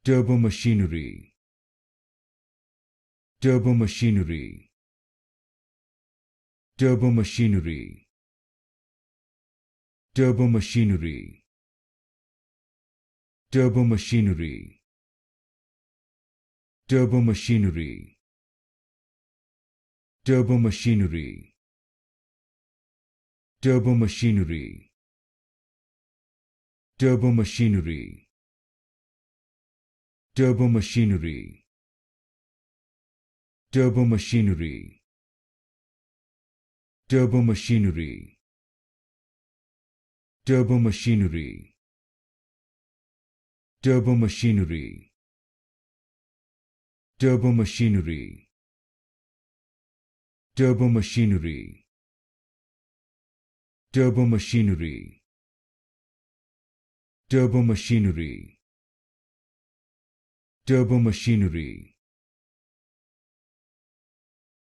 Turbomachinery. Turbomachinery. Turbomachinery. Turbomachinery. Turbomachinery. Turbomachinery. Turbomachinery. Turbomachinery. Turbomachinery. Turbomachinery. Turbomachinery. Turbomachinery. Turbomachinery. Turbomachinery. Turbomachinery. Turbomachinery. Turbomachinery. Turbomachinery. Turbomachinery.